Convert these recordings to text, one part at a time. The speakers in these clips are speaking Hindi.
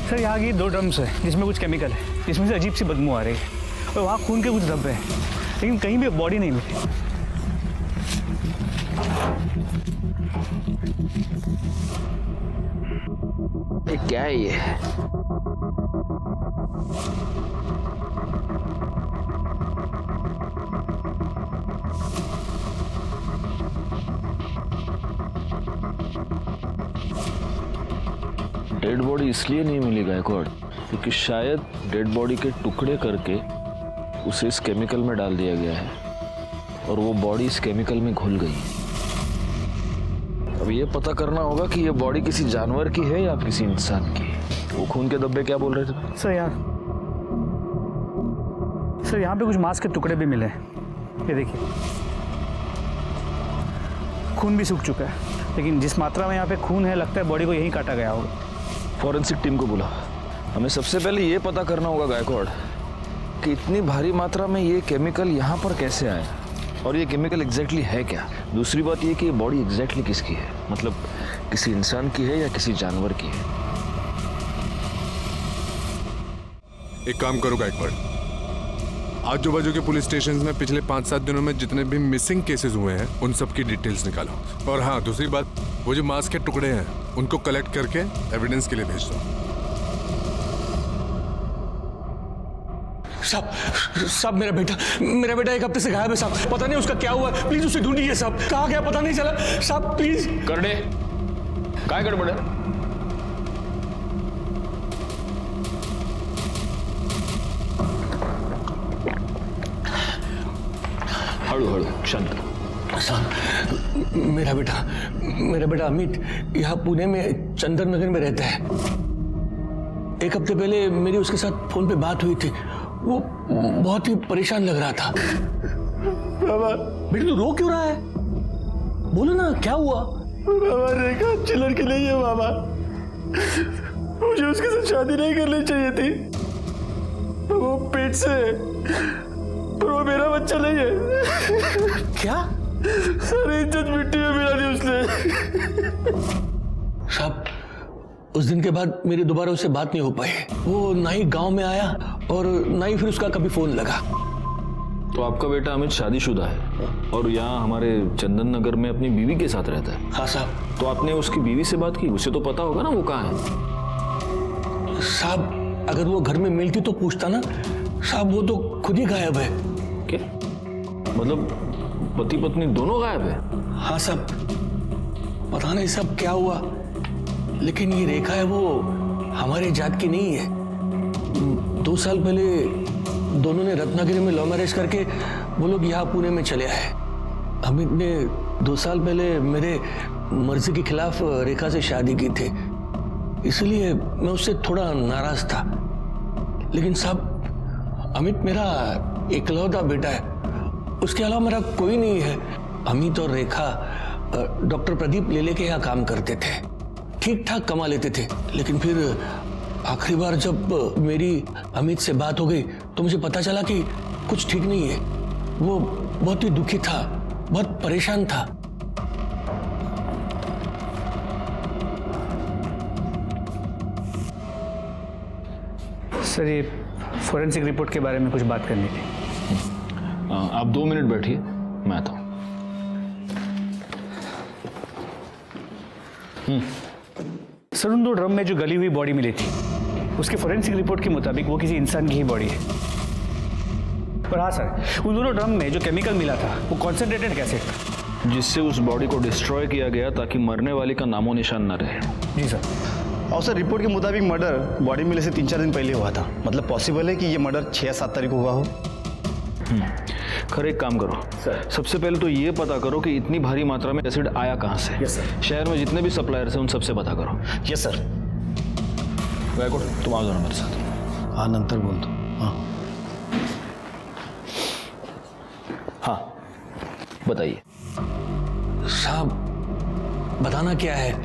सर यहाँ की 2 ड्रम्स है जिसमें कुछ केमिकल है, जिसमें से अजीब सी बदबू आ रही है और वहाँ खून के कुछ धब्बे हैं, लेकिन कहीं भी बॉडी नहीं मिली। ये क्या है ये? डेड बॉडी इसलिए नहीं मिली गायकवाड़ क्योंकि शायद डेड बॉडी के टुकड़े करके उसे इस केमिकल में डाल दिया गया है और वो बॉडी इस केमिकल में घुल गई है। अब ये पता करना होगा कि ये बॉडी किसी जानवर की है या किसी इंसान की। वो खून के धब्बे क्या बोल रहे थे? सर यहाँ पे कुछ मांस के टुकड़े भी मिले हैं, ये देखिए। खून भी सूख चुका है, लेकिन जिस मात्रा में यहाँ पे खून है लगता है बॉडी को यहीं काटा गया होगा। फॉरेंसिक टीम को बुला। हमें सबसे पहले ये पता करना होगा गायकवाड़ कि इतनी भारी मात्रा में ये केमिकल यहाँ पर कैसे आया और ये केमिकल एग्जैक्टली है क्या। दूसरी बात ये कि ये बॉडी एग्जैक्टली किसकी है, मतलब किसी इंसान की है या किसी जानवर की है। एक काम करो गायकवाड़, आजू बाजू के पुलिस स्टेशन में पिछले 5-7 दिनों में जितने भी मिसिंग केसेस हुए हैं उन सब की डिटेल्स निकालो। और हाँ, दूसरी बात, वो जो मांस के टुकड़े हैं उनको कलेक्ट करके एविडेंस के लिए भेज दो। साहब मेरा बेटा 1 हफ्ते से गायब है साहब। पता नहीं उसका क्या हुआ, प्लीज उसे ढूंढिए साहब। कहाँ गया पता नहीं चला साहब, प्लीज। करने काय गड़बड़ है? हळू शांत। साहब मेरा बेटा अमित यहाँ पुणे में चंदन नगर में रहता है। 1 हफ्ते पहले मेरी उसके साथ फोन पे बात हुई थी। वो बहुत ही परेशान लग रहा था। बाबा बेटा तू रो क्यों रहा है? बोलो ना क्या हुआ? बाबा रेखा अच्छी लड़की नहीं है बाबा, मुझे उसके साथ शादी नहीं करनी चाहिए थी। वो पेट से है और वो मेरा बच्चा नहीं है। क्या? सारी इज्जत मिट्टी में मिला दी उसने। साहब उस दिन के बाद मेरी दोबारा उससे बात नहीं हो पाई। वो ना ही गांव में आया और ना ही फिर उसका कभी फोन लगा। तो आपका बेटा अमित शादीशुदा है और यहाँ हमारे चंदन नगर में अपनी बीवी के साथ रहता है? हाँ साहब। तो आपने उसकी बीवी से बात की? उसे तो पता होगा ना वो कहाँ है। साहब अगर वो घर में मिलती तो पूछता ना। साहब वो तो खुद ही गायब है। क्या मतलब पति पत्नी दोनों गायब है? हाँ साहब, पता नहीं सब क्या हुआ, लेकिन ये रेखा है वो हमारे जात की नहीं है। 2 साल पहले दोनों ने रत्नागिरी में लव मैरिज करके वो लोग यहाँ पुणे में चले आए। अमित ने 2 साल पहले मेरे मर्जी के खिलाफ रेखा से शादी की थी, इसलिए मैं उससे थोड़ा नाराज था। लेकिन साहब अमित मेरा इकलौता बेटा है, उसके अलावा मेरा कोई नहीं है। अमित और रेखा डॉक्टर प्रदीप लेले के यहाँ काम करते थे, ठीक ठाक कमा लेते थे। लेकिन फिर आखिरी बार जब मेरी अमित से बात हो गई तो मुझे पता चला कि कुछ ठीक नहीं है। वो बहुत ही दुखी था, बहुत परेशान था। सर ये फोरेंसिक रिपोर्ट के बारे में कुछ बात करनी थी। आप 2 मिनट बैठिए, मैं आता हूँ। सर उन 2 ड्रम में जो गली हुई बॉडी मिली थी उसके फोरेंसिक रिपोर्ट के मुताबिक वो किसी इंसान की ही बॉडी है। और हाँ सर, उन दोनों ड्रम में जो केमिकल मिला था वो कॉन्सेंट्रेटेड कैसे था, जिससे उस बॉडी को डिस्ट्रॉय किया गया ताकि मरने वाले का नामो निशान न रहे। जी सर। और सर रिपोर्ट के मुताबिक मर्डर बॉडी मिलने से 3-4 दिन पहले हुआ था, मतलब पॉसिबल है कि ये मर्डर 6 या 7 तारीख को हुआ हो। खैर एक काम करो सर, सबसे पहले तो ये पता करो कि इतनी भारी मात्रा में एसिड आया कहाँ से। Yes sir. शहर में जितने भी सप्लायर्स हैं उन सबसे पता करो। Yes sir. गायकवाड़ तुम आ जाओ मेरे साथ। हाँ नंतर बोल दो। हाँ बताइए। साहब बताना क्या है,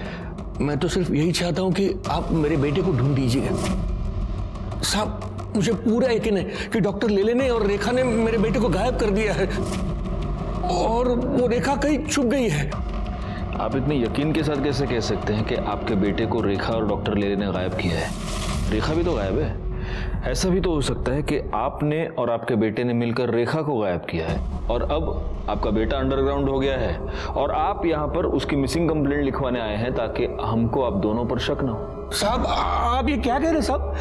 मैं तो सिर्फ यही चाहता हूं कि आप मेरे बेटे को ढूंढ दीजिएगा। साहब मुझे पूरा यकीन है कि डॉक्टर लेले ने और रेखा ने मेरे बेटे को गायब कर दिया है और वो रेखा कहीं छुप गई है। आप इतने यकीन के साथ कैसे कह सकते हैं कि आपके बेटे को रेखा और डॉक्टर लेले ने गायब किया है? रेखा भी तो गायब है। ऐसा भी तो हो सकता है कि आपने और आपके बेटे ने मिलकर रेखा को गायब किया है और अब आपका बेटा अंडरग्राउंड हो गया है और आप यहाँ पर उसकी मिसिंग कंप्लेंट लिखवाने आए हैं ताकि हमको आप दोनों पर शक ना हो। साहब आप ये क्या कह रहे हैं साहब?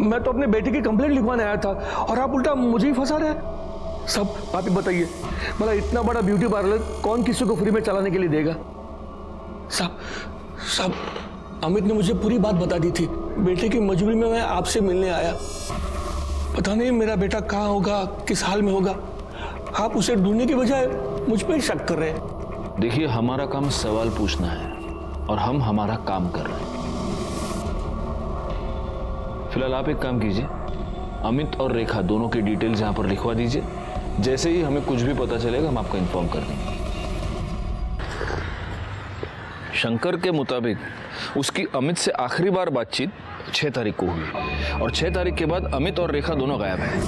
मैं तो अपने बेटे की कंप्लेंट लिखवाने आया था और आप उल्टा मुझे ही फंसा रहे हैं। साहब आप ही बताइए, मतलब इतना बड़ा ब्यूटी पार्लर कौन किसी को फ्री में चलाने के लिए देगा? साहब अमित ने मुझे पूरी बात बता दी थी। बेटे की मजबूरी में मैं आपसे मिलने आया। पता नहीं मेरा बेटा कहाँ होगा, किस हाल में होगा। आप उसे ढूंढने की बजाय मुझ पर ही शक कर रहे हैं। देखिए, हमारा काम सवाल पूछना है और हम हमारा काम कर रहे हैं। फिलहाल आप एक काम कीजिए, अमित और रेखा दोनों की डिटेल्स यहाँ पर लिखवा दीजिए। जैसे ही हमें कुछ भी पता चलेगा हम आपको इन्फॉर्म कर देंगे। शंकर के मुताबिक उसकी अमित से आखिरी बार बातचीत 6 तारीख को हुई और 6 तारीख के बाद अमित और रेखा दोनों गायब हैं।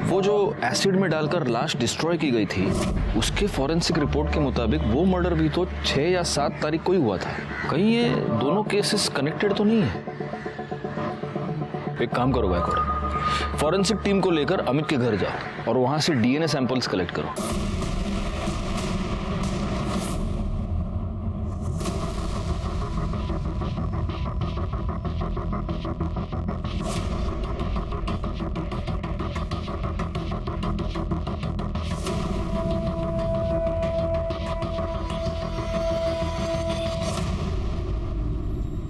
वो जो एसिड में डालकर लाश डिस्ट्रॉय की गई थी, उसके फॉरेंसिक रिपोर्ट के मुताबिक वो मर्डर भी तो 6 या 7 तारीख को ही हुआ था। कहीं ये दोनों केसेस कनेक्टेड तो नहीं है? एक काम करो गायकवाड़, फॉरेंसिक टीम को लेकर अमित के घर जाओ और वहां से डीएनए सैंपल्स कलेक्ट करो।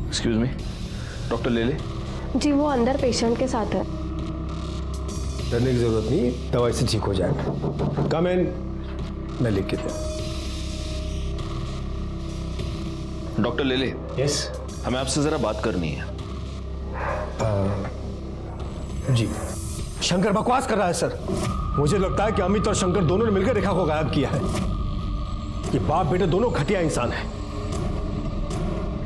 एक्सक्यूज मी, डॉक्टर ले ले। जी वो अंदर पेशेंट के साथ है। डरने की जरूरत नहीं, दवाई से ठीक हो जाएगा। कम इन, मैं लिख के दे। डॉक्टर ले ले। यस हमें आपसे जरा बात करनी है। जी। शंकर बकवास कर रहा है सर। मुझे लगता है कि अमित और शंकर दोनों ने मिलकर रेखा को गायब किया है। ये बाप बेटे दोनों घटिया इंसान हैं।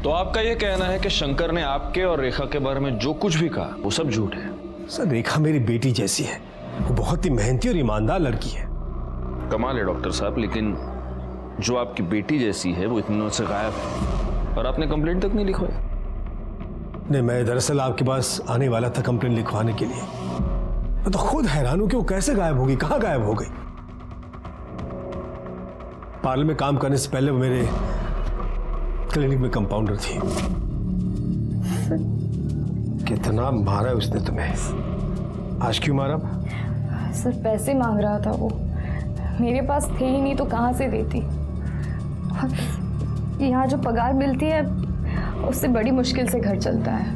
तो आपका यह कहना है कि शंकर ने आपके और रेखा के बारे में जो कुछ भी कहा वो सब झूठ है? सर रेखा मेरी बेटी जैसी है, वो बहुत ही मेहनती और ईमानदार लड़की है। कमाल है डॉक्टर साहब, लेकिन जो आपकी बेटी जैसी है वो इतने दिनों से गायब है और आपने कंप्लेंट तक नहीं लिखवाई। नहीं, मैं दरअसल आपके पास आने वाला था कंप्लेंट लिखवाने के लिए। मैं तो खुद हैरान हूं कि वो कैसे गायब होगी, कहां गायब हो गई। पार्लर में काम करने से पहले वो मेरे क्लिनिक में कंपाउंडर थी। कितना मारा है उसने तुम्हें? आज क्यों मारा? सर पैसे मांग रहा था वो, मेरे पास थे ही नहीं तो कहाँ से देती। यहाँ जो पगार मिलती है उससे बड़ी मुश्किल से घर चलता है,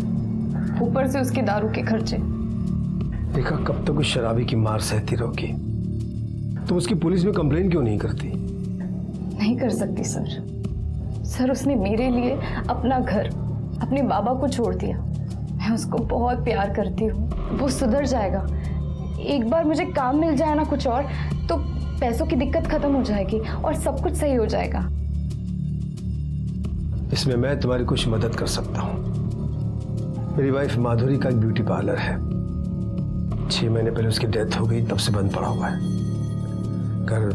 ऊपर से उसके दारू के खर्चे। देखा कब तक उस शराबी की मार सहती रहोगी? तुम उसकी पुलिस में कंप्लेन क्यों नहीं करती? नहीं कर सकती सर। सर उसने मेरे लिए अपना घर, अपने बाबा को छोड़ दिया। मैं उसको बहुत प्यार करती हूँ। वो सुधर जाएगा। एक बार मुझे काम मिल जाए ना कुछ और, तो पैसों की दिक्कत खत्म हो जाएगी और सब कुछ सही हो जाएगा। इसमें मैं तुम्हारी कुछ मदद कर सकता हूँ। मेरी वाइफ माधुरी का एक ब्यूटी पार्लर है। 6 महीने पहले उसकी डेथ हो गई, तब से बंद पड़ा हुआ है। अगर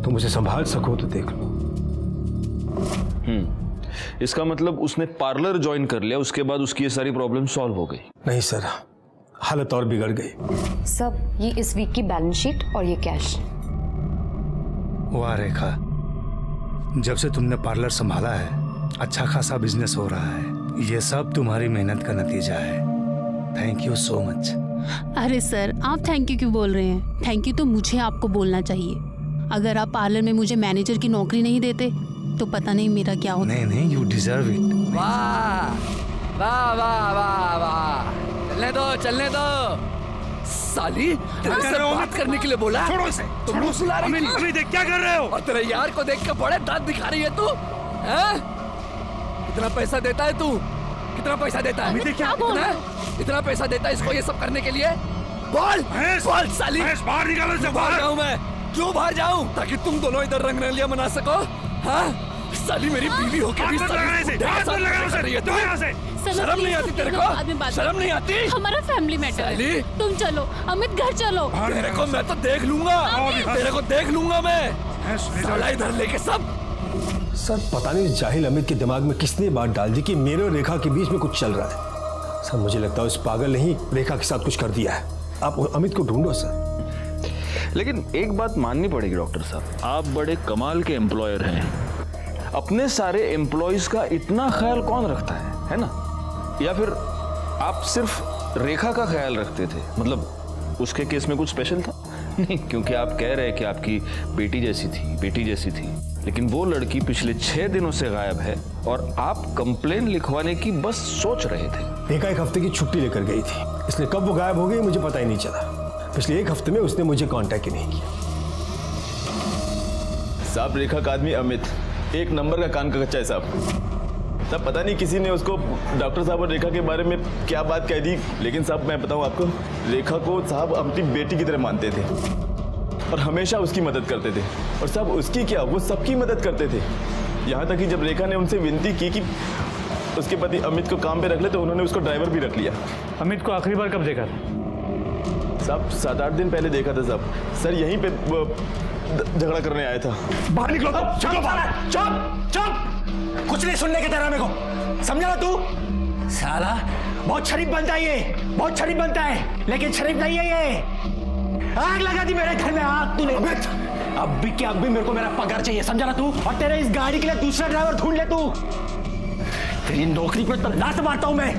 तुम उसे संभाल सको तो देख लो। इसका मतलब उसने पार्लर ज्वाइन कर लिया, उसके बाद उसकी ये सारी प्रॉब्लम सॉल्व हो गई? नहीं सर, हालत और बिगड़ गई। सब ये इस वीक की बैलेंस शीट और ये कैश। वाह रेखा, जब से तुमने पार्लर संभाला है अच्छा खासा बिजनेस हो रहा है। ये सब तुम्हारी मेहनत का नतीजा है। Thank you so much. अरे सर, आप थैंक यू क्यों बोल रहे हैं? थैंक यू तो मुझे आपको बोलना चाहिए। अगर आप पार्लर में मुझे मैनेजर की नौकरी नहीं देते तो पता नहीं मेरा क्या होता। नहीं, यू डिजर्व इट। वाह वाह वाह वाह वाह, चलने दो साली। तेरे से बात करने के लिए बोला। छोड़ो इसे। तुम मुझे बुला रही थी। अभी देख क्या कर रहे हो? और तेरे यार को देख के बड़े दांत दिखा रही है तू, हैं? कितना पैसा देता है तू? कितना पैसा देता है? इतना पैसा देता है इसको ये सब करने के लिए? बोल बोल साली। बाहर निकालो इसे। बाहर जाऊं मैं? क्यों बाहर जाऊं? ताकि तुम दोनों इधर रंगरलियां मना सको? हाँ साली, मेरी बीवी होकर भी शर्म नहीं आती तेरे को? शर्म नहीं आती? हमारा फैमिली मैटर है। तुम चलो अमित, घर चलो। तेरे को मैं तो देख लूंगा, तेरे को देख लूंगा मैं। साला इधर लेके सब सर पता नहीं इस जाहिल अमित के दिमाग में किसने बात डाल दी कि मेरे और रेखा के बीच में कुछ चल रहा है। सर मुझे लगता है उस पागल ने ही रेखा के साथ कुछ कर दिया है। आप अमित को ढूंढो सर। लेकिन एक बात माननी पड़ेगी डॉक्टर साहब, आप बड़े कमाल के एम्प्लॉयर हैं। अपने सारे एम्प्लॉयज का इतना ख्याल कौन रखता है ना? या फिर आप सिर्फ रेखा का ख्याल रखते थे? मतलब उसके केस में कुछ स्पेशल था? नहीं, क्योंकि आप कह रहे हैं कि आपकी बेटी जैसी थी, लेकिन वो लड़की पिछले 6 दिनों से गायब है और आप कंप्लेन लिखवाने की बस सोच रहे थे। रेखा 1 हफ्ते की छुट्टी लेकर गई थी, इसलिए कब वो गायब हो गई मुझे पता ही नहीं चला। पिछले 1 हफ्ते में उसने मुझे कांटेक्ट ही नहीं किया। साहब रेखा का आदमी अमित 1 नंबर का कान का कच्चा है साहब। पता नहीं किसी ने उसको डॉक्टर साहब और रेखा के बारे में क्या बात कह दी, लेकिन साहब मैं बताऊं आपको, रेखा को साहब अपनी बेटी की तरह मानते थे और हमेशा उसकी मदद करते थे। और साहब उसकी क्या, वो सबकी मदद करते थे। यहाँ तक कि जब रेखा ने उनसे विनती की कि उसके पति अमित को काम पे रख ले तो उन्होंने उसको ड्राइवर भी रख लिया। अमित को आखिरी बार कब देखा था? साहब 7-8 दिन पहले देखा था साहब। सर यहीं पे झगड़ा करने आया था। बाहर निकलो। चुप। कुछ नहीं सुनने के तेरा मेरे को, समझा ना तू? साला बहुत शरीफ बनता है ये, बहुत शरीफ बनता है, लेकिन शरीफ नहीं है ये। आग लगा दी मेरे घर में, आग तूने। अब भी क्या, अब भी मेरे को मेरा पगार चाहिए, समझा ना तू? और तेरे इस गाड़ी के लिए दूसरा ड्राइवर ढूंढ ले तू। तेरी नौकरी पे तो लात मारता हूं मैं,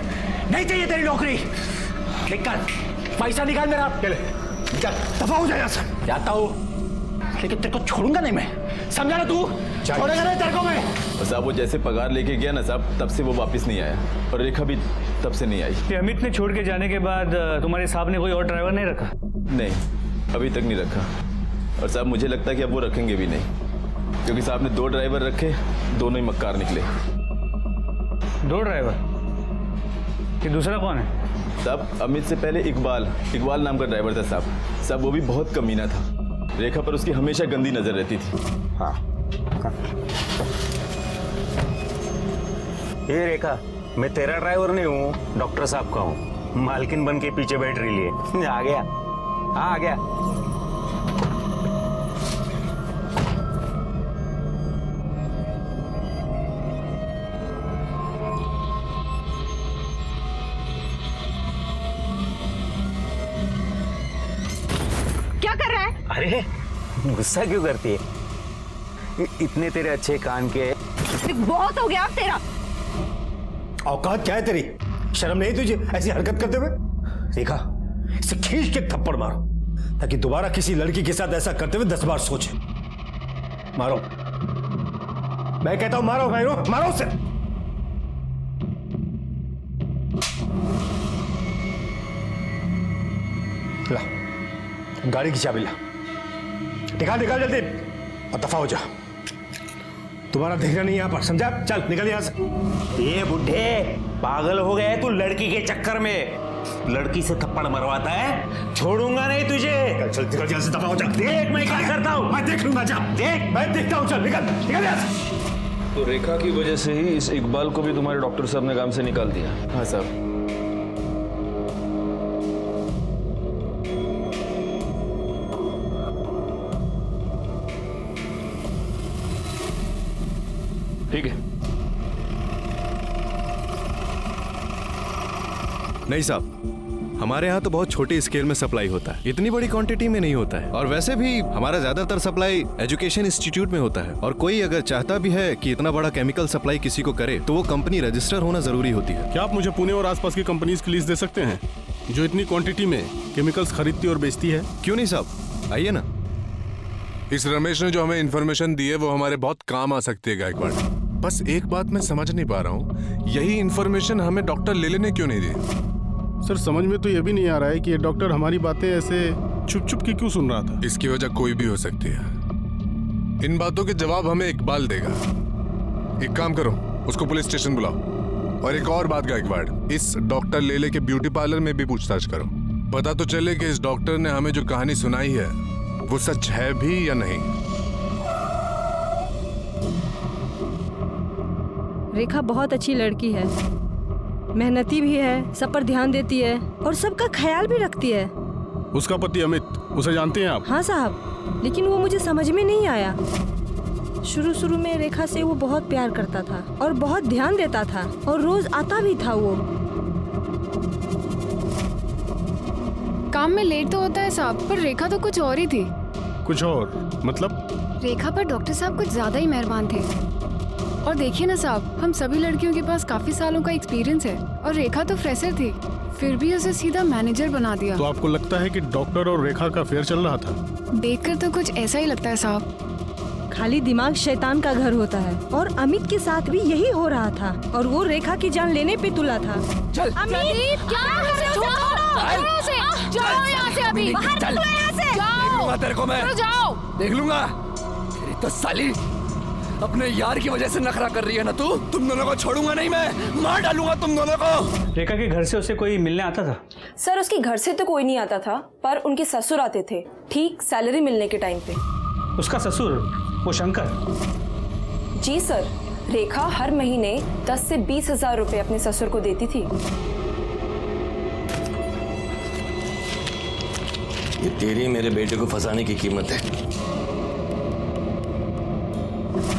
नहीं चाहिए तेरी नौकरी। निकल, पैसा निकाल मेरा। दफा हो जाएगा सर, जाता हूं, लेकिन तेरे को छोड़ूंगा नहीं मैं, समझा ना तू? छोड़ेगा नहीं तेरे को मैं। साहब वो जैसे पगार लेके गया ना साहब, तब से वो वापस नहीं आया और रेखा भी तब से नहीं आई। ये अमित ने छोड़ के जाने के बाद तुम्हारे साहब ने कोई और ड्राइवर नहीं रखा? नहीं, अभी तक नहीं रखा। और साहब मुझे लगता है कि अब वो रखेंगे भी नहीं, क्योंकि साहब ने 2 ड्राइवर रखे, दोनों ही मक्कार निकले। 2 ड्राइवर? ये दूसरा कौन है? साहब अमित से पहले इकबाल नाम का ड्राइवर था साहब वो भी बहुत कमीना था। रेखा पर उसकी हमेशा गंदी नजर रहती थी। हाँ। ये रेखा, मैं तेरा ड्राइवर नहीं हूँ, डॉक्टर साहब का हूँ। मालकिन बन के पीछे बैठ रही है। आ गया, हाँ आ गया। क्या कर रहा है? अरे गुस्सा क्यों करती है? इतने तेरे अच्छे कान के। बहुत हो गया अब तेरा। औकात क्या है तेरी? शर्म नहीं तुझे ऐसी हरकत करते हुए? देखा, इसे खींच के थप्पड़ मारो, ताकि दोबारा किसी लड़की के साथ ऐसा करते हुए 10 बार सोचे। मारो, मैं कहता हूं मारो, मारो उसे। ला, गाड़ी की चाबी ला, निकाल जल्दी और दफा हो जा। तुम्हारा देखना नहीं यहाँ पर, समझा? चल निकल यहाँ से। ये बुढ़े पागल हो गए तू लड़की के चक्कर में। लड़की से थप्पड़ मरवाता है, छोड़ूंगा नहीं तुझे। चल निकल यहाँ से, दफा हो जा। देख मैं क्या करता हूँ, मैं देख लूंगा। जा देख, मैं देखता हूँ। चल निकल यहाँ से। तो रेखा की वजह से ही इस इकबाल को भी तुम्हारे डॉक्टर साहब ने काम से निकाल दिया? हाँ साहब। ठीक है। नहीं साहब, हमारे यहाँ तो बहुत छोटी स्केल में सप्लाई होता है, इतनी बड़ी क्वांटिटी में नहीं होता है। और वैसे भी हमारा ज्यादातर सप्लाई एजुकेशन इंस्टीट्यूट में होता है, और कोई अगर चाहता भी है कि इतना बड़ा केमिकल सप्लाई किसी को करे तो वो कंपनी रजिस्टर होना जरूरी होती है। क्या आप मुझे पुणे और आसपास की कंपनीज की लिस्ट दे सकते हैं जो इतनी क्वांटिटी में केमिकल्स खरीदती और बेचती है? क्यों नहीं साहब, आइए ना। इस रमेश ने जो हमें इन्फॉर्मेशन दी है वो हमारे बहुत काम आ सकती है गायकवाड़। बस एक बात मैं समझ नहीं पा रहा हूँ, यही इन्फॉर्मेशन हमें डॉक्टर लेले ने क्यों नहीं दी? सर समझ में तो ये भी नहीं आ रहा है कि ये डॉक्टर हमारी बातें ऐसे छुप छुप के क्यों सुन रहा था। इसकी वजह कोई भी हो सकती है। इन बातों के जवाब हमें इकबाल देगा। एक काम करो, उसको पुलिस स्टेशन बुलाओ। और एक और बात गायकवाड़, इस डॉक्टर लेले के ब्यूटी पार्लर में भी पूछताछ करो। पता तो चले कि इस डॉक्टर ने हमें जो कहानी सुनाई है वो सच है भी या नहीं। रेखा बहुत अच्छी लड़की है, मेहनती भी है, सब पर ध्यान देती है और सबका ख्याल भी रखती है। उसका पति अमित, उसे जानते हैं आप? हाँ साहब, लेकिन वो मुझे समझ में नहीं आया। शुरू शुरू में रेखा से वो बहुत प्यार करता था और बहुत ध्यान देता था और रोज आता भी था वो। काम में लेट तो होता है साहब, पर रेखा तो कुछ और ही थी। कुछ और मतलब? रेखा पर डॉक्टर साहब कुछ ज्यादा ही मेहरबान थे। और देखिए ना साहब, हम सभी लड़कियों के पास काफी सालों का एक्सपीरियंस है और रेखा तो फ्रेशर थी, फिर भी उसे सीधा मैनेजर बना दिया। तो आपको लगता है कि डॉक्टर और रेखा का अफेयर चल रहा था? देखकर तो कुछ ऐसा ही लगता है साहब। खाली दिमाग शैतान का घर होता है और अमित के साथ भी यही हो रहा था और वो रेखा की जान लेने पे तुला था। चल अमित क्या कर रहे हो? जाओ यहाँ से अभी, बाहर चल। निकलो यहाँ से। देख लूंगा तेरे को मैं, जाओ। देख लूंगा। तेरी तो साली अपने यार की वजह से नखरा कर रही है ना तू। तुम दोनों को छोड़ूंगा नहीं मैं, मार डालूंगा तुम दोनों को। रेखा के घर से उसे कोई मिलने आता था? सर उसके घर से तो कोई नहीं आता था, पर उनके ससुर आते थे ठीक सैलरी मिलने के टाइम पे। उसका ससुर वो शंकर? जी सर, रेखा हर महीने 10 से 20 हजार रुपए अपने ससुर को देती थी। ये तेरी मेरे बेटे को फंसाने की कीमत है।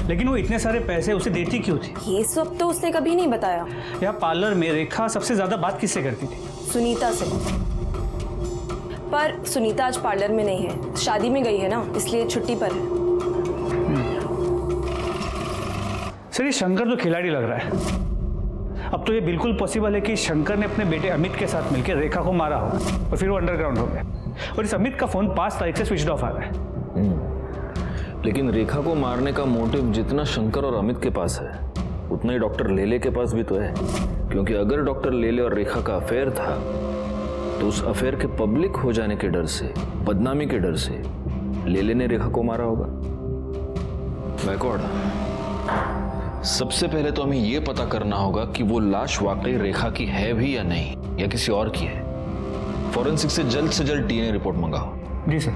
लेकिन वो इतने सारे पैसे उसे देती क्यों थी? ये सब तो उसने कभी नहीं बताया। यहाँ पार्लर में रेखा सबसे ज्यादा बात किससे करती थी? सुनीता से। पर सुनीता आज पार्लर में नहीं है, शादी में गई है ना, इसलिए छुट्टी पर है। सर ये शंकर तो खिलाड़ी लग रहा है। अब तो ये बिल्कुल पॉसिबल है कि शंकर ने अपने बेटे अमित के साथ मिलकर रेखा को मारा हो और फिर वो अंडरग्राउंड हो गया। और इस अमित का फोन 5 तारीख से स्विच ऑफ आ रहा है। लेकिन रेखा को मारने का मोटिव जितना शंकर और अमित के पास है उतना ही डॉक्टर लेले के पास भी तो है। क्योंकि अगर डॉक्टर लेले और रेखा का अफेयर था तो उस अफेयर के पब्लिक हो जाने के डर से, बदनामी के डर से लेले ने रेखा को मारा होगा। बैकवर्ड, सबसे पहले तो हमें यह पता करना होगा कि वो लाश वाकई रेखा की है भी या नहीं, या किसी और की है। फॉरेंसिक से जल्द डीएनए रिपोर्ट मंगाओ। जी सर,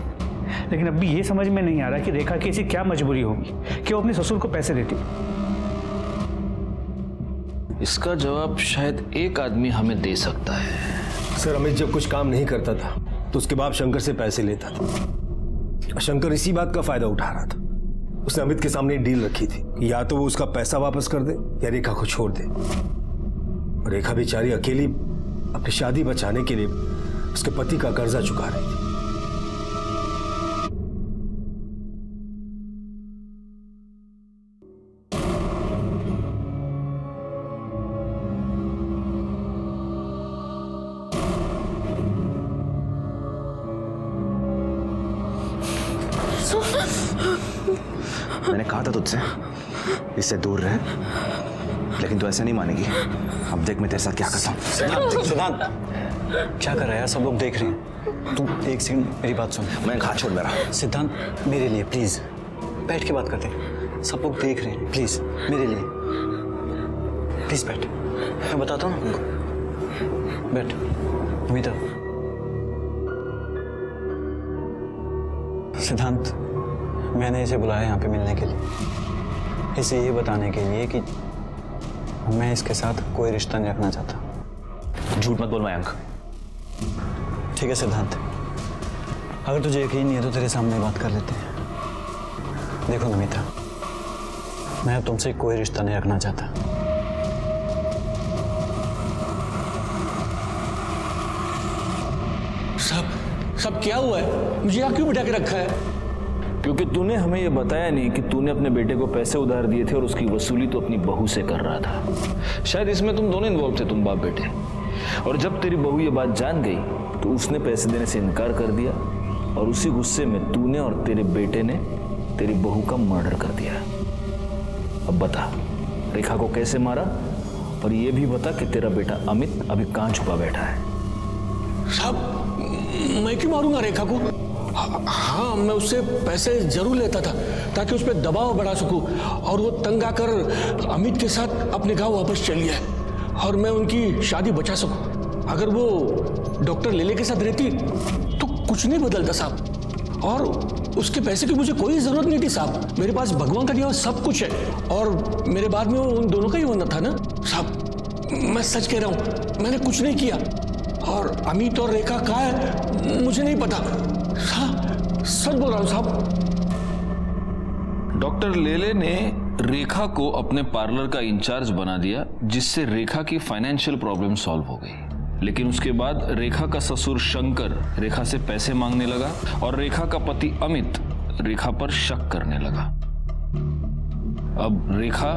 लेकिन अभी ये समझ में नहीं आ रहा कि रेखा की ऐसी क्या मजबूरी होगी कि वो अपने ससुर को पैसे देती। इसका जवाब शायद एक आदमी हमें दे सकता है। सर अमित जब कुछ काम नहीं करता था तो उसके बाप शंकर से पैसे लेता था। शंकर इसी बात का फायदा उठा रहा था। उसने अमित के सामने एक डील रखी थी कि या तो वो उसका पैसा वापस कर दे या रेखा को छोड़ दे। और रेखा बेचारी अकेली अपनी शादी बचाने के लिए उसके पति का कर्जा चुका रही थी। मैंने कहा था तुझसे इससे दूर रहे, लेकिन तू ऐसे नहीं मानेगी। अब देख मैं तेरे साथ क्या करता हूँ। सिद्धांत क्या कर रहा है यार, सब लोग देख रहे हैं। तू एक सेकंड मेरी बात सुन। मैं हाथ छोड़ दे रहा। सिद्धांत मेरे लिए प्लीज बैठ के बात करते हैं, सब लोग देख रहे हैं। प्लीज मेरे लिए प्लीज बैठ, मैं बताता हूँ ना। बैठ अमिता। सिद्धांत मैंने इसे बुलाया यहाँ पे मिलने के लिए, इसे ये बताने के लिए कि मैं इसके साथ कोई रिश्ता नहीं रखना चाहता। झूठ मत बोल मयंक। ठीक है सिद्धांत, अगर तुझे यकीन नहीं है तो तेरे सामने बात कर लेते हैं। देखो नमिता, मैं तुमसे कोई रिश्ता नहीं रखना चाहता। सब क्या हुआ है? मुझे यहाँ क्यों बिठा के रखा है? क्योंकि तूने हमें यह बताया नहीं कि तूने अपने बेटे को पैसे उधार दिए थे और उसकी वसूली तो अपनी बहू से कर रहा था। शायद इसमें तुम दोनों इन्वॉल्व थे, तुम बाप बेटे। और जब तेरी बहू ये बात जान गई तो उसने पैसे देने से इनकार कर दिया और उसी गुस्से में तूने और तेरे बेटे ने तेरी बहू का मर्डर कर दिया। अब बता रेखा को कैसे मारा, और ये भी बता कि तेरा बेटा अमित अभी कहाँ छुपा बैठा है। साहब मैं क्यों मारूंगा रेखा को? हाँ मैं उससे पैसे जरूर लेता था ताकि उस पर दबाव बढ़ा सकूं और वो तंग आकर अमित के साथ अपने गांव वापस चली जाए और मैं उनकी शादी बचा सकूं। अगर वो डॉक्टर लेले के साथ रहती तो कुछ नहीं बदलता साहब। और उसके पैसे की मुझे कोई जरूरत नहीं थी साहब, मेरे पास भगवान का दिया हुआ सब कुछ है और मेरे बाद में वो उन दोनों का ही होना था ना साहब। मैं सच कह रहा हूँ, मैंने कुछ नहीं किया। और अमित और रेखा कहाँ है मुझे नहीं पता, सच बोल रहा हूँ साहब। डॉक्टर लेले ने रेखा को अपने पार्लर का इंचार्ज बना दिया, जिससे रेखा की फाइनेंशियल प्रॉब्लम सॉल्व हो गई। लेकिन उसके बाद रेखा का ससुर शंकर रेखा से पैसे मांगने लगा और रेखा का पति अमित रेखा पर शक करने लगा। अब रेखा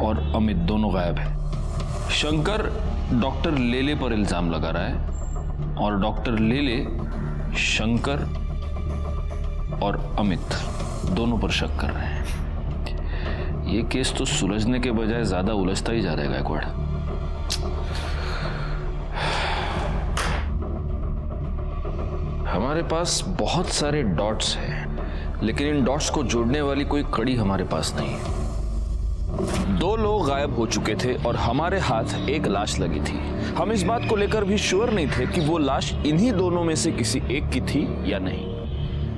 और अमित दोनों गायब है। शंकर डॉक्टर लेले पर इल्जाम लगा रहा है और डॉक्टर लेले शंकर और अमित दोनों पर शक कर रहे हैं। ये केस तो सुलझने के बजाय ज्यादा उलझता ही जा रहा है गायकवाड़। हमारे पास बहुत सारे डॉट्स हैं, लेकिन इन डॉट्स को जोड़ने वाली कोई कड़ी हमारे पास नहीं है। 2 लोग गायब हो चुके थे और हमारे हाथ एक लाश लगी थी। हम इस बात को लेकर भी श्योर नहीं थे कि वो लाश इन्हीं दोनों में से किसी एक की थी या नहीं।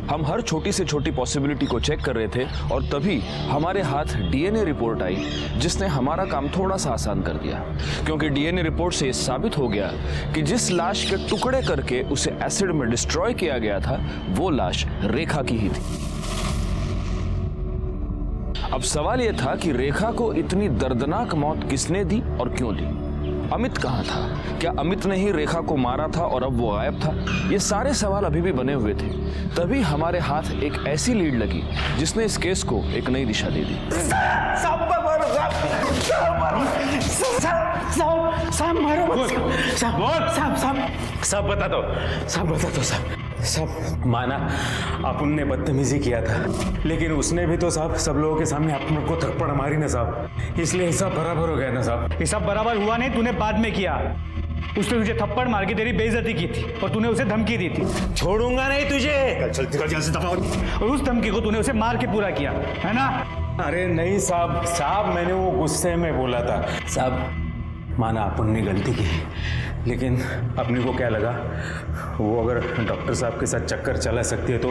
हम हर छोटी से छोटी पॉसिबिलिटी को चेक कर रहे थे और तभी हमारे हाथ डीएनए रिपोर्ट आई, जिसने हमारा काम थोड़ा सा आसान कर दिया, क्योंकि डीएनए रिपोर्ट से साबित हो गया कि जिस लाश के टुकड़े करके उसे एसिड में डिस्ट्रॉय किया गया था, वो लाश रेखा की ही थी। अब सवाल यह था कि रेखा को इतनी दर्दनाक मौत किसने दी और क्यों दी? अमित कहाँ था? क्या अमित ने ही रेखा को मारा था और अब वो गायब था? ये सारे सवाल अभी भी बने हुए थे। तभी हमारे हाथ एक ऐसी लीड लगी जिसने इस केस को एक नई दिशा दे दी। सब बता दो सब माना अपन ने बदतमीजी किया था, लेकिन उसने भी तो साहब सब लोगों के सामने अपन को थप्पड़ मारी ना साहब, इसलिए सब बराबर हो गया ना साहब। ये सब बराबर हुआ नहीं, तूने बाद में किया। उसने तुझे थप्पड़ मार के तेरी बेइज्जती की थी और तूने उसे धमकी दी थी। छोड़ूंगा नहीं तुझे, चल से दफा। और उस धमकी को तूने उसे मार के पूरा किया, है ना? अरे नहीं साहब मैंने वो गुस्से में बोला था साहब। माना अपन ने गलती की, लेकिन अपने को क्या लगा वो अगर डॉक्टर साहब के साथ चक्कर चला सकती है तो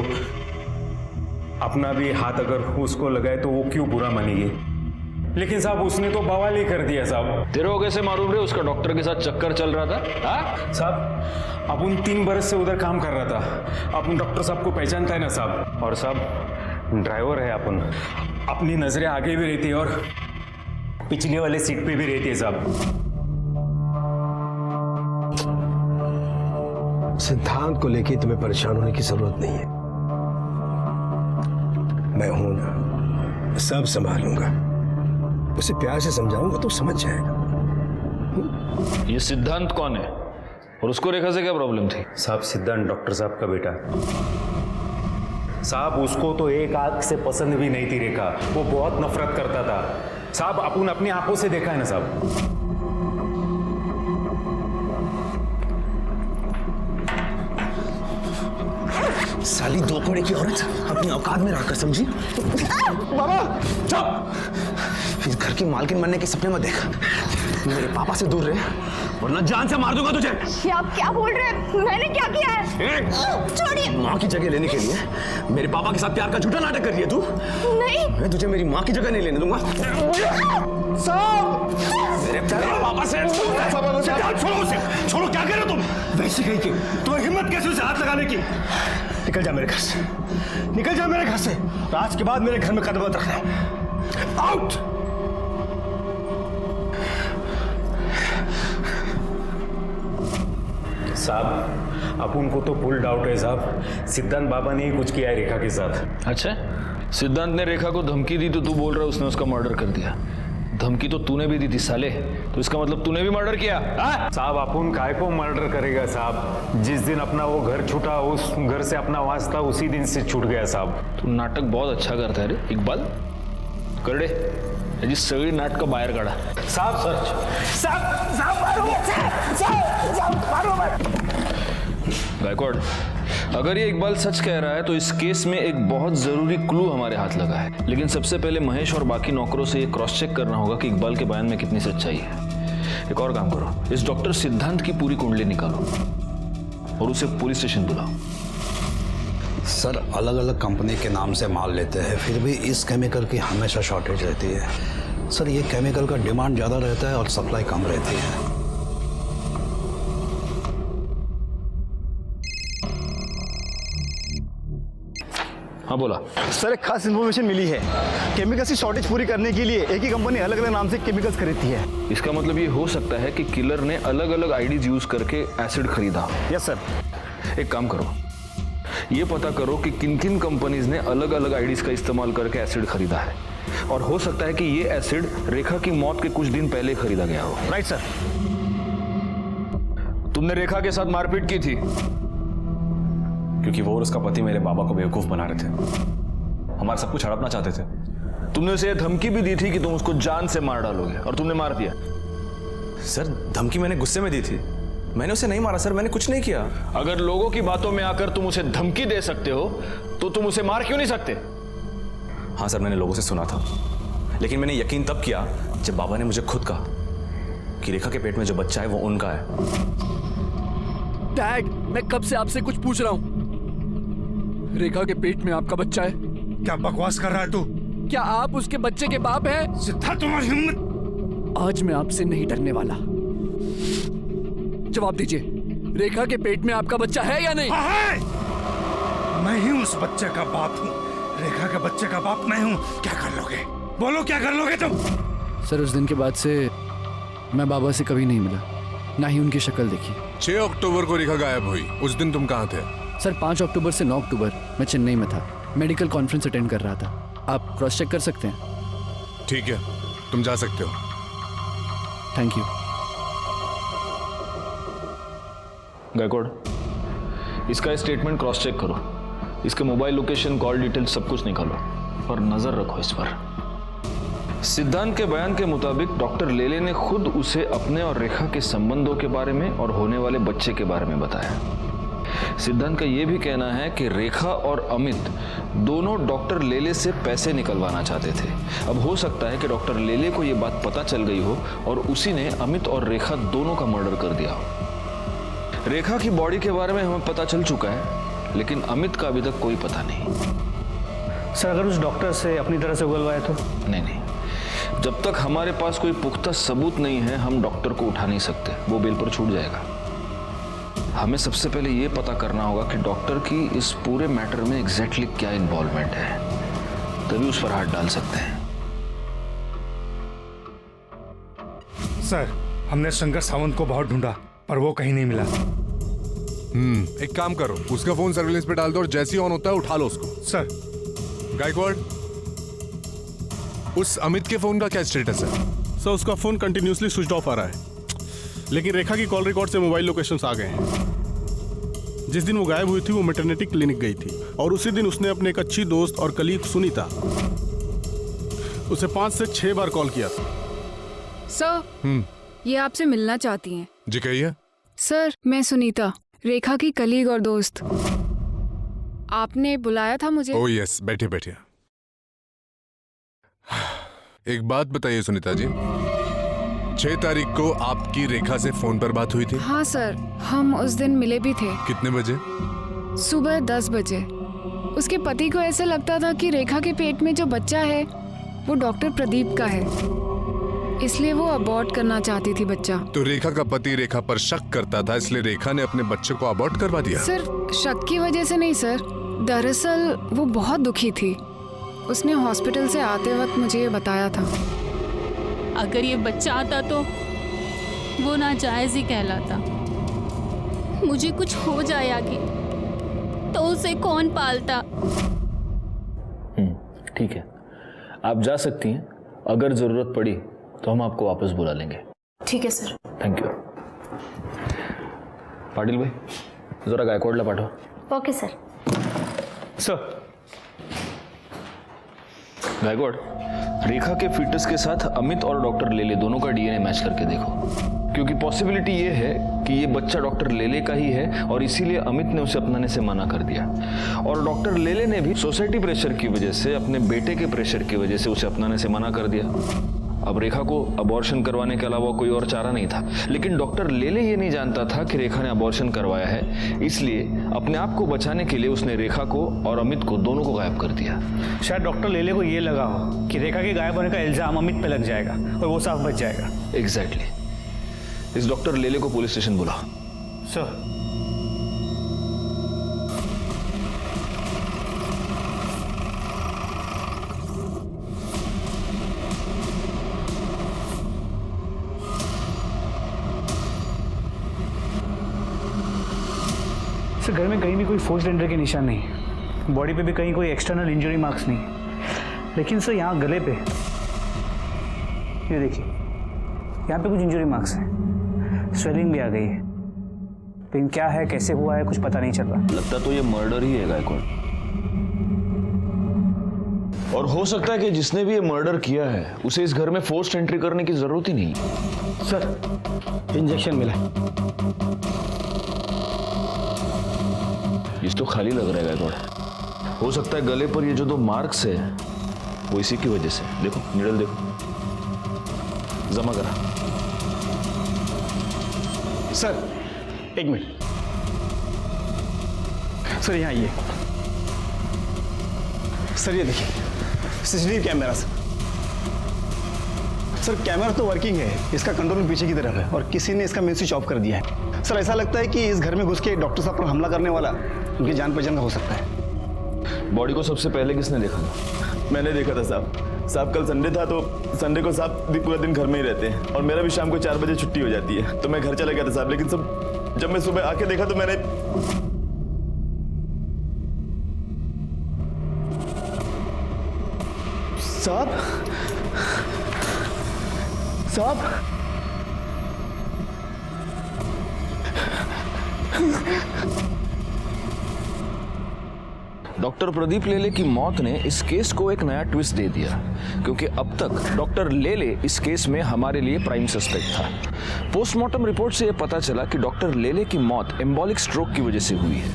अपना भी हाथ अगर उसको लगाए तो वो क्यों बुरा मानेगी। लेकिन साहब उसने तो बवाल ही कर दिया साहब। तेरे को कैसे मालूम रे उसका डॉक्टर के साथ चक्कर चल रहा था? हाँ साहब अपन 3 बरस से उधर काम कर रहा था। अपन डॉक्टर साहब को पहचानता है ना साहब। और साहब ड्राइवर है अपन, अपनी नजरें आगे भी रहती है और पिछले वाले सीट पे भी रहती है साहब। सिद्धांत को लेके तुम्हें परेशान होने की जरूरत नहीं है। मैं हूं ना, सब संभालूंगा। उसे प्यार से समझाऊंगा तो समझ जाएगा। ये सिद्धांत कौन है और उसको रेखा से क्या प्रॉब्लम थी? साहब सिद्धांत डॉक्टर साहब का बेटा साहब। उसको तो एक आंख से पसंद भी नहीं थी रेखा, वो बहुत नफरत करता था साहब। अपन अपनी आंखों से देखा है ना साहब। साली 2 कौड़े की औरत अपनी औकात में रहकर, समझी? बाबा चुप! इस घर की मालकिन बनने के सपने मत देख। मेरे पापा से दूर रहे वरना जान से मार दूंगा तुझे। ये आप क्या बोल रहे हैं? मैंने क्या किया है? छोड़िए। माँ की जगह लेने के लिए मेरे पापा के साथ प्यार का झूठा नाटक कर रही है तू? नहीं, मैं तुझे मेरी माँ की जगह नहीं लेने दूंगा। मेरे पापा से छोड़ो उसे, छोड़ो। क्या कर रहे हो तुम? वैसे कहीं की तुम्हें हिम्मत कैसे उसे हाथ लगाने की? निकल जा मेरे घर से, निकल जा मेरे घर से। आज के बाद मेरे घर में कदम मत रखना। आउट! साहब अपन को तो फुल डाउट है साहब, सिद्धांत बाबा ने ही कुछ किया है रेखा के साथ। अच्छा, सिद्धांत ने रेखा को धमकी दी तो तू बोल रहा है उसने उसका मर्डर कर दिया। धमकी तो तूने भी दी थी साले, तो इसका मतलब तूने भी मर्डर किया? साहब अपन काय को मर्डर करेगा साहब? जिस दिन अपना वो घर छूटा, उस घर से अपना वास्ता उसी दिन से छूट गया साहब। तू नाटक बहुत अच्छा करता है रे इकबाल। कर दे याची सगळी नाटक बाहेर काढा। साहब गायकवाड़, अगर ये इकबाल सच कह रहा है तो इस केस में एक बहुत जरूरी क्लू हमारे हाथ लगा है। लेकिन सबसे पहले महेश और बाकी नौकरों से ये क्रॉस चेक करना होगा कि इकबाल के बयान में कितनी सच्चाई है। एक और काम करो, इस डॉक्टर सिद्धांत की पूरी कुंडली निकालो और उसे पुलिस स्टेशन बुलाओ। सर अलग अलग कंपनी के नाम से माल लेते हैं, फिर भी इस केमिकल की हमेशा शॉर्टेज रहती है। सर ये केमिकल का डिमांड ज़्यादा रहता है और सप्लाई कम रहती है। हाँ बोला। सर एक खास इन्फॉर्मेशन मिली है। केमिकल्स की शॉर्टेज पूरी करने के लिए एक ही कंपनी अलग अलग नाम से केमिकल्स खरीदती है। इसका मतलब ये हो सकता है कि किलर ने अलग अलग आईडीज यूज करके एसिड खरीदा। Yes sir. एक काम करो, ये पता करो कि किन किन कंपनीज ने अलग अलग आईडीज का इस्तेमाल करके एसिड खरीदा है, और हो सकता है कि ये एसिड रेखा की मौत के कुछ दिन पहले खरीदा गया हो। Right sir. तुमने रेखा के साथ मारपीट की थी क्योंकि वो और उसका पति मेरे बाबा को बेवकूफ बना रहे थे, हमारा सब कुछ हड़पना चाहते थे। तुमने उसे धमकी भी दी थी कि तुम उसको जान से मार डालोगे, और तुमने मार दिया। सर धमकी मैंने गुस्से में दी थी, मैंने उसे नहीं मारा सर, मैंने कुछ नहीं किया। अगर लोगों की बातों में आकर तुम उसे धमकी दे सकते हो तो तुम उसे मार क्यों नहीं सकते? हाँ सर, मैंने लोगों से सुना था, लेकिन मैंने यकीन तब किया जब बाबा ने मुझे खुद कहा कि रेखा के पेट में जो बच्चा है वो उनका है। डैड, मैं कब से आपसे कुछ पूछ रहा हूँ। रेखा के पेट में आपका बच्चा है? क्या बकवास कर रहा है तू? क्या आप उसके बच्चे के बाप हैं? सिद्धार्थ, तुम्हारी हिम्मत! आज मैं आपसे नहीं डरने वाला। जवाब दीजिए, रेखा के पेट में आपका बच्चा है या नहीं? हाँ है। मैं ही उस बच्चे का बाप हूँ, रेखा के बच्चे का बाप मैं हूँ। क्या कर लोगे? बोलो क्या कर लोगे तुम? सर उस दिन के बाद से मैं बाबा से कभी नहीं मिला, ना ही उनकी शक्ल देखी। 6 अक्टूबर को रेखा गायब हुई, उस दिन तुम कहाँ थे? सर 5 अक्टूबर से 9 अक्टूबर मैं चेन्नई में था, मेडिकल कॉन्फ्रेंस अटेंड कर रहा था। आप क्रॉस चेक कर सकते हैं। ठीक है, तुम जा सकते हो। Thank you. गायकवाड़, इसका स्टेटमेंट क्रॉस चेक करो, इसके मोबाइल लोकेशन, कॉल डिटेल सब कुछ निकालो और नजर रखो इस पर। सिद्धांत के बयान के मुताबिक डॉक्टर लेले ने खुद उसे अपने और रेखा के संबंधों के बारे में और होने वाले बच्चे के बारे में बताया। सिद्धांत का यह भी कहना है कि रेखा और अमित दोनों डॉक्टर लेले से पैसे निकलवाना चाहते थे। अब हो सकता है कि डॉक्टर लेले को यह बात पता चल गई हो और उसी ने अमित और रेखा दोनों का मर्डर कर दिया हो। रेखा की बॉडी के बारे में हमें पता चल चुका है, लेकिन अमित का अभी तक कोई पता नहीं। सर अगर उस डॉक्टर से अपनी तरह से उगलवाया तो? नहीं, जब तक हमारे पास कोई पुख्ता सबूत नहीं है हम डॉक्टर को उठा नहीं सकते, वो बेल पर छूट जाएगा। हमें सबसे पहले ये पता करना होगा कि डॉक्टर की इस पूरे मैटर में एग्जैक्टली क्या इन्वॉल्वमेंट है, तभी उस पर हाथ डाल सकते हैं। सर हमने शंकर सावंत को बहुत ढूंढा पर वो कहीं नहीं मिला। एक काम करो, उसका फोन सर्विलेंस पे डाल दो और जैसे ही ऑन होता है उठा लो उसको। सर। गायकवाड़, उस अमित के फोन का क्या स्टेटस है? सर उसका फोन कंटिन्यूसली स्विच ऑफ आ रहा है, लेकिन रेखा की कॉल रिकॉर्ड से मोबाइल लोकेशंस आ गए हैं। जिस दिन वो गायब हुई थी वो मैटरनिटी क्लिनिक गई थी और उसी दिन उसने अपने एक अच्छी दोस्त और कलीग सुनीता उसे 5 से 6 बार कॉल किया था। सर ये आपसे मिलना चाहती हैं। जी कहिए। सर मैं सुनीता, रेखा की कलीग और दोस्त। आपने बुलाया था मुझे? ओह यस, बैठिए बैठिए। एक बात बताइए सुनीता जी, 6 तारीख को आपकी रेखा से फोन पर बात हुई थी? हाँ सर, हम उस दिन मिले भी थे। कितने बजे? सुबह 10 बजे। उसके पति को ऐसा लगता था कि रेखा के पेट में जो बच्चा है वो डॉक्टर प्रदीप का है, इसलिए वो अबॉर्ट करना चाहती थी बच्चा। तो रेखा का पति रेखा पर शक करता था, इसलिए रेखा ने अपने बच्चे को अबॉर्ट करवा दिया? सर शक की वजह से नहीं सर, दरअसल वो बहुत दुखी थी। उसने हॉस्पिटल से आते वक्त मुझे ये बताया था। अगर ये बच्चा आता तो वो नाजायज ही कहलाता। मुझे कुछ हो जाए आगे तो उसे कौन पालता? ठीक है, आप जा सकती हैं। अगर जरूरत पड़ी तो हम आपको वापस बुला लेंगे। ठीक है सर। Thank you. पाटिल भाई जरा गायकवाड़ला पाठव। Okay sir. सर। गायकवाड़, रेखा के फीटस के साथ अमित और डॉक्टर लेले दोनों का डीएनए मैच करके देखो, क्योंकि पॉसिबिलिटी ये है कि ये बच्चा डॉक्टर लेले का ही है और इसीलिए अमित ने उसे अपनाने से मना कर दिया, और डॉक्टर लेले ने भी सोसाइटी प्रेशर की वजह से, अपने बेटे के प्रेशर की वजह से उसे अपनाने से मना कर दिया। अब रेखा को अबॉर्शन करवाने के अलावा कोई और चारा नहीं था, लेकिन डॉक्टर लेले ये नहीं जानता था कि रेखा ने अबॉर्शन करवाया है, इसलिए अपने आप को बचाने के लिए उसने रेखा को और अमित को दोनों को गायब कर दिया। शायद डॉक्टर लेले को ये लगा हो कि रेखा के गायब होने का इल्जाम अमित पे लग जाएगा और वो साफ बच जाएगा। एग्जैक्टली। इस डॉक्टर लेले को पुलिस स्टेशन बुलाओ। सर। सर घर में कहीं भी कोई फोर्स एंट्री के निशान नहीं, बॉडी पे भी कहीं कोई एक्सटर्नल इंजरी मार्क्स नहीं, लेकिन सर यहाँ गले पे ये देखिए, यहाँ पे कुछ इंजरी मार्क्स हैं, स्वेलिंग भी आ गई है, लेकिन क्या है कैसे हुआ है कुछ पता नहीं चल रहा। लगता तो ये मर्डर ही है गायकवाड़, और हो सकता है कि जिसने भी ये मर्डर किया है उसे इस घर में फोर्स्ड एंट्री करने की जरूरत ही नहीं। सर इंजेक्शन मिला है। इस तो खाली लग रहा है गायकवाड़। हो सकता है गले पर ये जो 2 मार्क्स है वो इसी की वजह से। देखो निडल देखो, जमा करा। सर 1 मिनट सर, यहाँ आइए सर, ये देखिए सीसीटीवी कैमरा सर, कैमरा तो वर्किंग है, इसका कंट्रोल पीछे की तरफ है और किसी ने इसका मेन स्विच ऑफ कर दिया है। सर ऐसा लगता है कि इस घर में घुस के डॉक्टर साहब पर हमला करने वाला उनकी जान पहचान का हो सकता है। बॉडी को सबसे पहले किसने देखा था? मैंने देखा था साहब कल संडे था तो संडे को साहब पूरा दिन घर में ही रहते हैं और मेरा भी शाम को 4 बजे छुट्टी हो जाती है, तो मैं घर चला गया था साहब, लेकिन सब जब मैं सुबह आके देखा तो मैंने साहब डॉक्टर प्रदीप लेले की मौत ने इस केस को एक नया ट्विस्ट दे दिया, क्योंकि अब तक डॉक्टर लेले इस केस में हमारे लिए प्राइम सस्पेक्ट था। पोस्टमार्टम रिपोर्ट से यह पता चला कि डॉक्टर लेले की मौत एम्बोलिक स्ट्रोक की वजह से हुई है,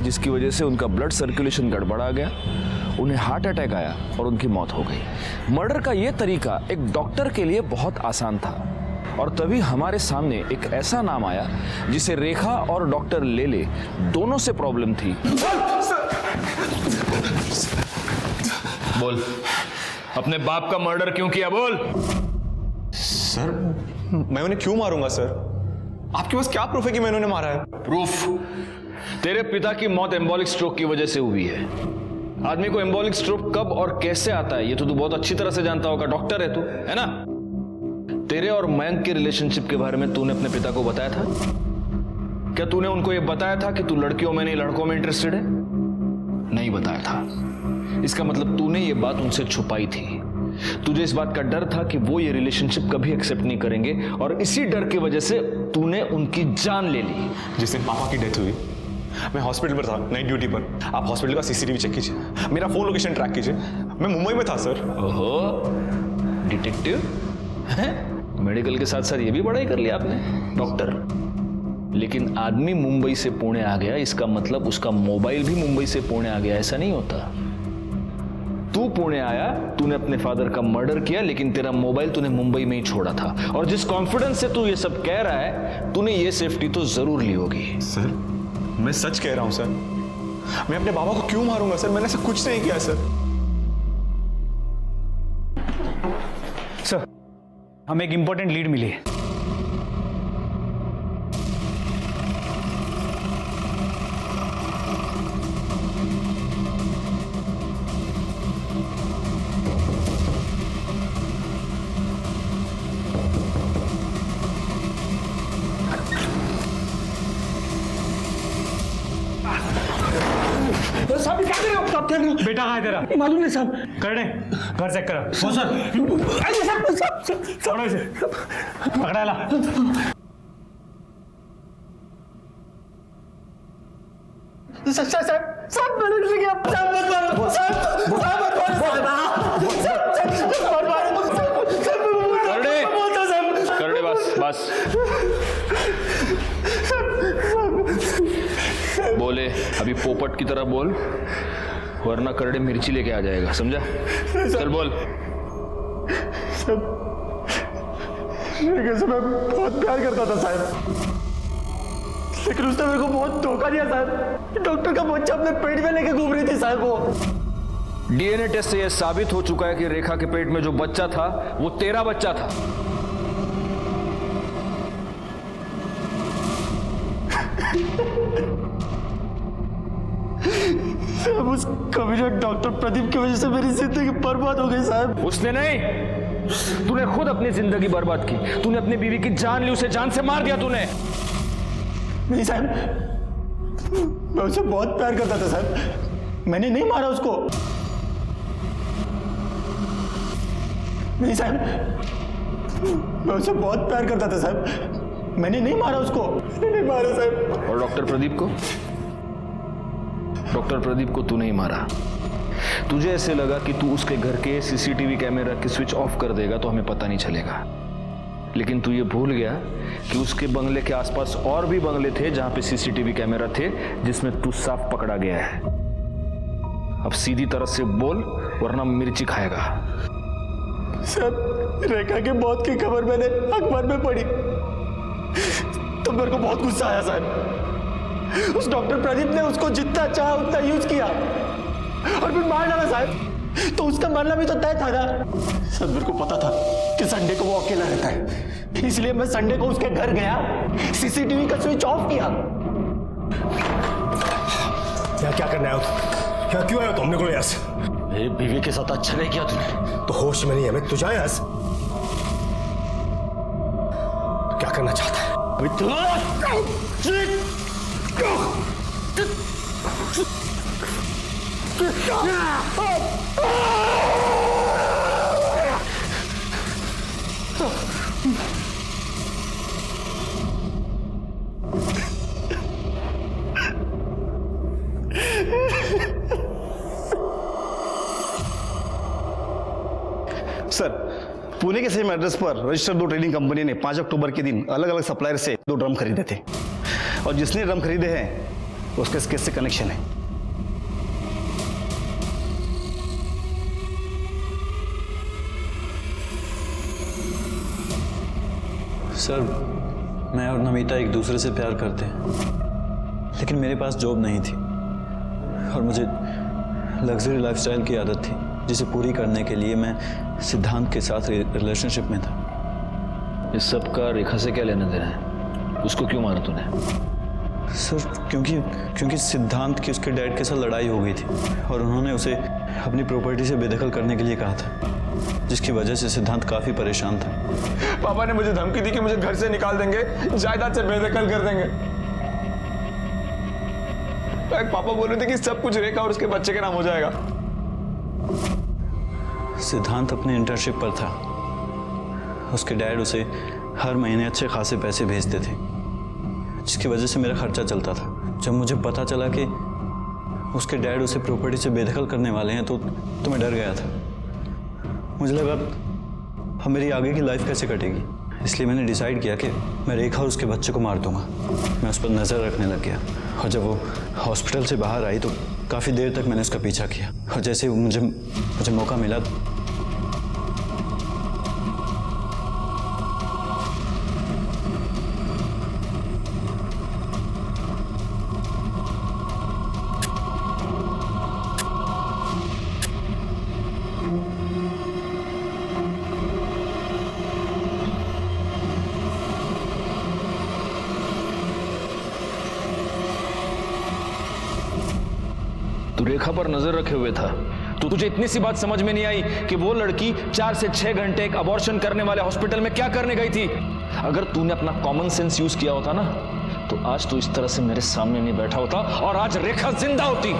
जिसकी वजह से उनका ब्लड सर्कुलेशन गड़बड़ा गया, उन्हें हार्ट अटैक आया और उनकी मौत हो गई। मर्डर का यह तरीका एक डॉक्टर के लिए बहुत आसान था, और तभी हमारे सामने एक ऐसा नाम आया जिसे रेखा और डॉक्टर लेले दोनों से प्रॉब्लम थी। बोल, अपने बाप का मर्डर क्यों किया? बोल। सर मैं उन्हें क्यों मारूंगा सर? आपके पास क्या प्रूफ है कि मैंने उन्हें मारा है? प्रूफ? तेरे पिता की मौत एम्बोलिक स्ट्रोक की वजह से हुई है। आदमी को एम्बोलिक स्ट्रोक कब और कैसे आता है ये तो तू बहुत अच्छी तरह से जानता होगा, डॉक्टर है तू, है ना? तेरे और मयंक के रिलेशनशिप के बारे में तूने अपने पिता को बताया था? क्या तूने उनको यह बताया था कि तू लड़कियों में नहीं लड़कों में इंटरेस्टेड है? नहीं बताया था। इसका मतलब तूने ये बात उनसे छुपाई थी। तुझे इस बात का डर था कि वो ये रिलेशनशिप कभी एक्सेप्ट नहीं करेंगे, और इसी डर की वजह से तूने उनकी जान ले ली। जिस दिन पापा की डेथ हुई मैं हॉस्पिटल पर था, नाइट ड्यूटी पर। आप हॉस्पिटल का सीसीटीवी चेक कीजिए, मेरा फोन लोकेशन ट्रैक कीजिए। मैं मुंबई में था सर। ओहो, डिटेक्टिव हैं? मेडिकल के साथ साथ ये भी पढ़ाई कर लिया आपने, डॉक्टर। लेकिन आदमी मुंबई से पुणे आ गया, इसका मतलब उसका मोबाइल भी मुंबई से पुणे आ गया, ऐसा नहीं होता। तू पुणे आया, तूने अपने फादर का मर्डर किया, लेकिन तेरा मोबाइल तूने मुंबई में ही छोड़ा था। और जिस कॉन्फिडेंस से तू ये सब कह रहा है, तूने ये सेफ्टी तो जरूर ली होगी। सर मैं सच कह रहा हूं सर, मैं अपने बाबा को क्यों मारूंगा सर? मैंने ऐसा कुछ नहीं किया सर। सर हमें एक इंपॉर्टेंट लीड मिली है। साहब क्या कर रहे हो? साहब क्या कर रहे हो? बेटा कहाँ है तेरा? मालूम नहीं साहब। कर दे, घर चेक करा। हो सर। पकड़ो इसे, पकड़ा ला। साहब मैंने कुछ किया। साहब मत मारो। साहब मत मारो। कर दे बस। बोले अभी पोपट की तरह बोल, वरना करड़े मिर्ची लेके आ जाएगा, समझा? चल बोल। मेरे से मैं बहुत प्यार करता था साहब, लेकिन उसने मेरे को बहुत धोखा दिया साहब। डॉक्टर का बच्चा अपने पेट में लेके घूम रही थी साहब। वो डीएनए टेस्ट से यह साबित हो चुका है कि रेखा के पेट में जो बच्चा था वो तेरा बच्चा था। साहब उस कमीना डॉक्टर प्रदीप की वजह से मेरी जिंदगी बर्बाद हो गई साहब। उसने नहीं, तूने खुद अपनी जिंदगी बर्बाद की। तूने अपनी बीवी की जान ली, उसे जान से मार दिया तूने। नहीं साहब, मैं उसे बहुत प्यार करता था साहब, मैंने नहीं मारा उसको। नहीं साहब, मैं उसे बहुत प्यार करता था साहब, मैंने नहीं मारा उसको, मैंने नहीं मारा साहब। और डॉक्टर प्रदीप को? डॉक्टर प्रदीप को तू नहीं मारा। तुझे ऐसे लगा कि तू उसके घर के सीसीटीवी कैमरा के स्विच ऑफ कर देगा तो हमें पता नहीं चलेगा, लेकिन तू ये भूल गया कि उसके बंगले के आसपास और भी बंगले थे जहां पे सीसीटीवी कैमरा थे, जिसमें तू साफ पकड़ा गया है। अब सीधी तरह से बोल वरना मिर्ची खाएगा। सर, रेखा के मौत की खबर मैंने अखबार में पढ़ी तो मेरे को बहुत गुस्सा आया साहब। उस डॉक्टर प्रदीप ने उसको जितना चाहा उतना यूज किया और फिर मार डाला साहब, तो उसका मरना भी तो तय था ना। सर, मेरे को पता था कि संडे को वो अकेला रहता है, इसलिए मैं संडे को उसके घर गया, सीसीटीवी का स्विच ऑफ किया। क्या करना है? क्या क्यों आया तुमने को? यस, मेरी बीवी के साथ अच्छा नहीं किया तूने, तो होश में नहीं है मैं, तुझे आया क्या करना चाहता है? सर, पुणे के सेम एड्रेस पर रजिस्टर्ड 2 ट्रेडिंग कंपनी ने 5 अक्टूबर के दिन अलग अलग सप्लायर से 2 ड्रम खरीदे थे और जिसने ड्रम खरीदे हैं उसके इस केस से कनेक्शन है। सर, मैं और नमिता एक दूसरे से प्यार करते हैं, लेकिन मेरे पास जॉब नहीं थी और मुझे लग्जरी लाइफस्टाइल की आदत थी, जिसे पूरी करने के लिए मैं सिद्धांत के साथ रिलेशनशिप में था। इस सब का रेखा से क्या लेना देना है? उसको क्यों मारा तूने? सर, क्योंकि सिद्धांत की उसके डैड के साथ लड़ाई हो गई थी और उन्होंने उसे अपनी प्रॉपर्टी से बेदखल करने के लिए कहा था, जिसकी वजह से सिद्धांत काफी परेशान था। पापा ने मुझे धमकी दी कि मुझे घर से निकाल देंगे, जायदाद से बेदखल कर देंगे। पापा बोल रहे थे कि सब कुछ रेखा और उसके बच्चे के नाम हो जाएगा। सिद्धांत अपने इंटर्नशिप पर था, उसके डैड उसे हर महीने अच्छे खासे पैसे भेजते थे, जिसकी वजह से मेरा खर्चा चलता था। जब मुझे पता चला कि उसके डैड उसे प्रॉपर्टी से बेदखल करने वाले हैं तो मैं डर गया था। मुझे लगा अब मेरी आगे की लाइफ कैसे कटेगी, इसलिए मैंने डिसाइड किया कि मैं रेखा और उसके बच्चे को मार दूंगा। मैं उस पर नज़र रखने लग गया और जब वो हॉस्पिटल से बाहर आई तो काफ़ी देर तक मैंने उसका पीछा किया और जैसे मुझे मौका मिला रेखा पर नजर रखे हुए था तो तुझे इतनी सी बात समझ में नहीं आई कि वो लड़की 4 से 6 घंटे एक अबॉर्शन करने वाले हॉस्पिटल में क्या करने गई थी? अगर तूने अपना कॉमन सेंस यूज किया होता ना तो आज तू इस तरह से मेरे सामने नहीं बैठा होता और आज रेखा जिंदा होती।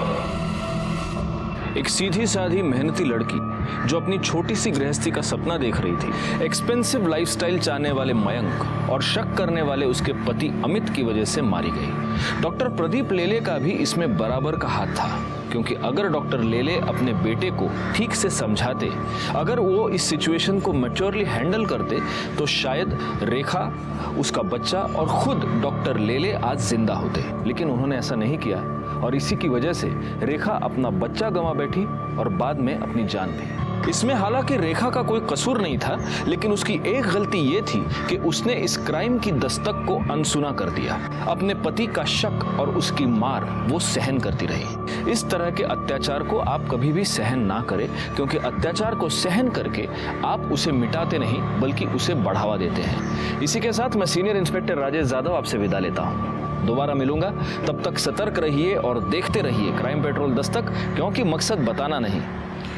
एक सीधी साधी मेहनती लड़की जो अपनी छोटी सी गृहस्थी का सपना देख रही थी, एक्सपेंसिव लाइफस्टाइल चाहने वाले मयंक और शक करने वाले उसके पति अमित की वजह से मारी गई। डॉक्टर प्रदीप लेले का भी इसमें बराबर का हाथ था, क्योंकि अगर डॉक्टर लेले अपने बेटे को ठीक से समझाते, अगर वो इस सिचुएशन को मैच्योरली हैंडल करते तो शायद रेखा, उसका बच्चा और खुद डॉक्टर लेले आज जिंदा होते। लेकिन उन्होंने ऐसा नहीं किया और इसी की वजह से रेखा अपना बच्चा गंवा बैठी और बाद में अपनी जान भी। इसमें हालांकि रेखा का कोई कसूर नहीं था, लेकिन उसकी एक गलती ये थी कि उसने इस क्राइम की दस्तक को अनसुना कर दिया। अपने पति का शक और उसकी मार वो सहन करती रही। इस तरह के अत्याचार को आप कभी भी सहन ना करें, क्योंकि अत्याचार को सहन करके आप उसे मिटाते नहीं बल्कि उसे बढ़ावा देते हैं। इसी के साथ मैं सीनियर इंस्पेक्टर राजेश यादव आपसे विदा लेता हूँ। दोबारा मिलूंगा, तब तक सतर्क रहिए और देखते रहिए क्राइम पेट्रोल दस्तक, क्योंकि मकसद बताना नहीं,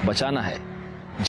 बचाना है।